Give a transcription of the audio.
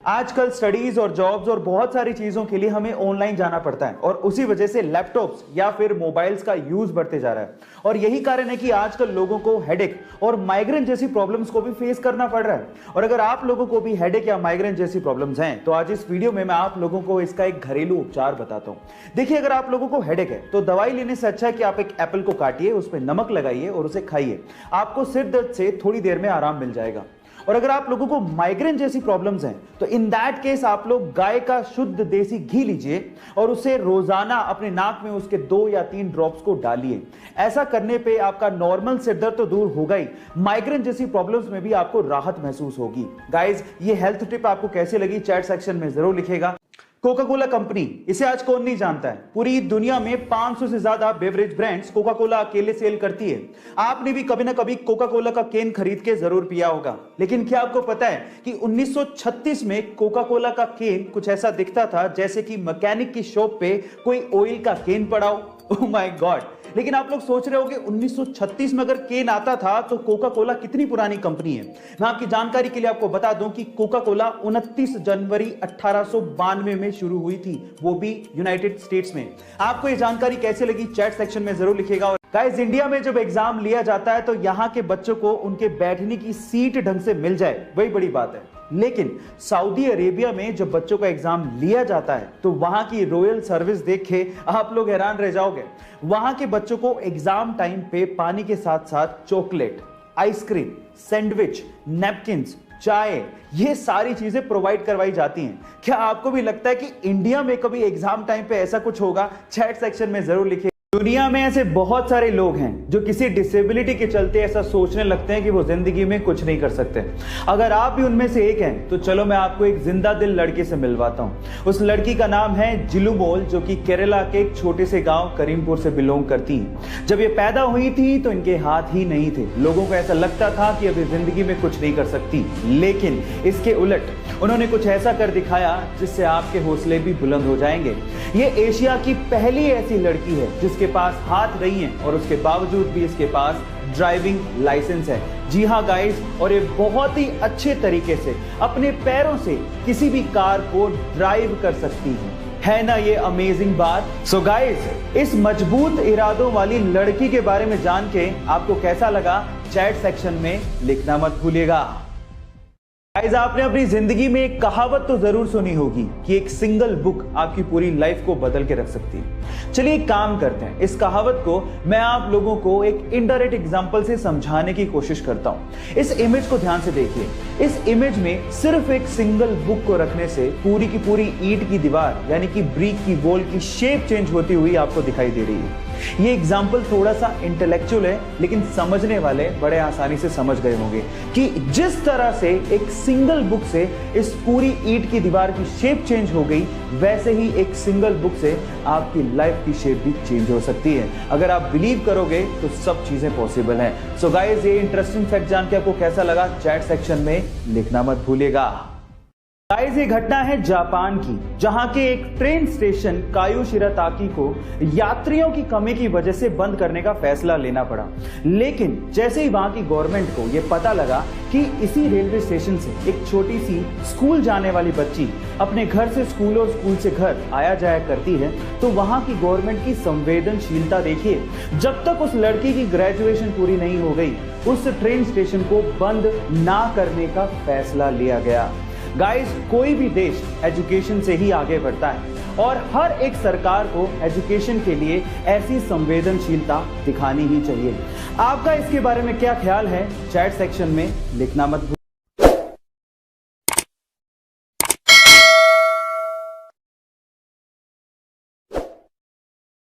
आजकल स्टडीज और जॉब्स और बहुत सारी चीजों के लिए हमें ऑनलाइन जाना पड़ता है और उसी वजह से लैपटॉप्स या फिर मोबाइल्स का यूज बढ़ते जा रहा है। और यही कारण है कि आजकल लोगों को हेडेक और माइग्रेन जैसी प्रॉब्लम्स को भी फेस करना पड़ रहा है। और अगर आप लोगों को भी हेडेक या माइग्रेन जैसी प्रॉब्लम्स हैं तो आज इस वीडियो में मैं आप लोगों को इसका एक घरेलू उपचार बताता हूं। देखिए, अगर आप लोगों को हेडेक है तो दवाई लेने से अच्छा है कि आप एक एप्पल को काटिए, उस पर नमक लगाइए और उसे खाइए। आपको सिर दर्द से थोड़ी देर में आराम मिल जाएगा। और अगर आप लोगों को माइग्रेन जैसी प्रॉब्लम्स हैं तो इन दैट केस आप लोग गाय का शुद्ध देसी घी लीजिए और उसे रोजाना अपने नाक में उसके 2 या 3 ड्रॉप्स को डालिए। ऐसा करने पे आपका नॉर्मल सिर दर्द तो दूर होगा ही, माइग्रेन जैसी प्रॉब्लम्स में भी आपको राहत महसूस होगी। गाइस, ये हेल्थ टिप आपको कैसे लगी चैट सेक्शन में जरूर लिखेगा। कोका कोला कंपनी, इसे आज कौन नहीं जानता है। पूरी दुनिया में 500 से ज्यादा बेवरेज ब्रांड्स कोका कोला अकेले सेल करती है। आपने भी कभी ना कभी कोका कोला का कैन खरीद के जरूर पिया होगा। लेकिन क्या आपको पता है कि 1936 में कोका कोला का कैन कुछ ऐसा दिखता था जैसे कि मैकेनिक की शॉप पे कोई ऑयल का कैन पड़ा हो। Oh my God. लेकिन आप लोग सोच रहे हो कि 1936 में अगर केन आता था तो कोका कोला कितनी पुरानी कंपनी है। मैं आपकी जानकारी के लिए आपको बता दूं कि कोका कोला 29 जनवरी 1892 में शुरू हुई थी, वो भी यूनाइटेड स्टेट्स में। आपको ये जानकारी कैसे लगी चैट सेक्शन में जरूर लिखेगा। और गाइस, इंडिया में जब एग्जाम लिया जाता है तो यहां के बच्चों को उनके बैठने की सीट ढंग से मिल जाए, वही बड़ी बात है। लेकिन सऊदी अरेबिया में जब बच्चों का एग्जाम लिया जाता है तो वहां की रॉयल सर्विस देख के आप लोग हैरान रह जाओगे। वहां के बच्चों को एग्जाम टाइम पे पानी के साथ साथ चॉकलेट, आइसक्रीम, सैंडविच, नैपकिंस, चाय, ये सारी चीजें प्रोवाइड करवाई जाती हैं। क्या आपको भी लगता है कि इंडिया में कभी एग्जाम टाइम पे ऐसा कुछ होगा? चैट सेक्शन में जरूर लिखिए। दुनिया में ऐसे बहुत सारे लोग हैं जो किसी डिसेबिलिटी के चलते ऐसा सोचने लगते हैं कि वो जिंदगी में कुछ नहीं कर सकते। अगर आप भी उनमें से एक हैं तो चलो मैं आपको एक जिंदा दिल लड़की से मिलवाता हूं। उस लड़की का नाम है जिलुमोल, जो कि केरला के एक छोटे से गांव करीमपुर से बिलोंग करती हैं। जब ये पैदा हुई थी तो इनके हाथ ही नहीं थे। लोगों को ऐसा लगता था कि अभी जिंदगी में कुछ नहीं कर सकती, लेकिन इसके उलट उन्होंने कुछ ऐसा कर दिखाया जिससे आपके हौसले भी बुलंद हो जाएंगे। ये एशिया की पहली ऐसी लड़की है जिसके पास हाथ नहीं है और उसके बावजूद भी इसके पास ड्राइविंग लाइसेंस है। जी हाँ गाइस, और ये बहुत ही अच्छे तरीके से अपने पैरों से किसी भी कार को ड्राइव कर सकती है ना ये अमेजिंग बात। सो गाइस, इस मजबूत इरादों वाली लड़की के बारे में जान के आपको कैसा लगा चैट सेक्शन में लिखना मत भूलिएगा। गाइस, आपने अपनी जिंदगी में एक कहावत तो जरूर सुनी होगी कि एक सिंगल बुक आपकी पूरी लाइफ को बदल के रख सकती है। चलिए एक काम करते हैं, इस कहावत को मैं आप लोगों को एक इनडायरेक्ट एग्जांपल से समझाने की कोशिश करता हूं। इस इमेज को ध्यान से देखिए। इस इमेज में सिर्फ एक सिंगल बुक को रखने से पूरी की पूरी ईंट की दीवार यानी कि ब्रिक की वॉल की शेप चेंज होती हुई आपको दिखाई दे रही है। ये एग्जाम्पल थोड़ा सा इंटेलेक्चुअल है, लेकिन समझने वाले बड़े आसानी से समझ गए होंगे कि जिस तरह से एक सिंगल बुक से इस पूरी ईंट की दीवार की शेप चेंज हो गई, वैसे ही एक सिंगल बुक से आपकी लाइफ की शेप भी चेंज हो सकती है। अगर आप बिलीव करोगे तो सब चीजें पॉसिबल हैं। सो गाइस, ये इंटरेस्टिंग फैक्ट जान के आपको कैसा लगा चैट सेक्शन में लिखना मत भूलिएगा। गाइस, ये घटना है जापान की, जहां के एक ट्रेन स्टेशन कायू शिराताकी को यात्रियों की कमी की वजह से बंद करने का फैसला लेना पड़ा। लेकिन जैसे ही वहां की गवर्नमेंट को यह पता लगा कि इसी रेलवे स्टेशन से एक छोटी सी स्कूल जाने वाली बच्ची अपने घर से स्कूल और स्कूल से घर आया जाया करती है, तो वहां की गवर्नमेंट की संवेदनशीलता देखिए। जब तक उस लड़की की ग्रेजुएशन पूरी नहीं हो गई, उस ट्रेन स्टेशन को बंद ना करने का फैसला लिया गया। गाइस, कोई भी देश एजुकेशन से ही आगे बढ़ता है और हर एक सरकार को एजुकेशन के लिए ऐसी संवेदनशीलता दिखानी ही चाहिए। आपका इसके बारे में क्या ख्याल है चैट सेक्शन में लिखना मत भूलिए।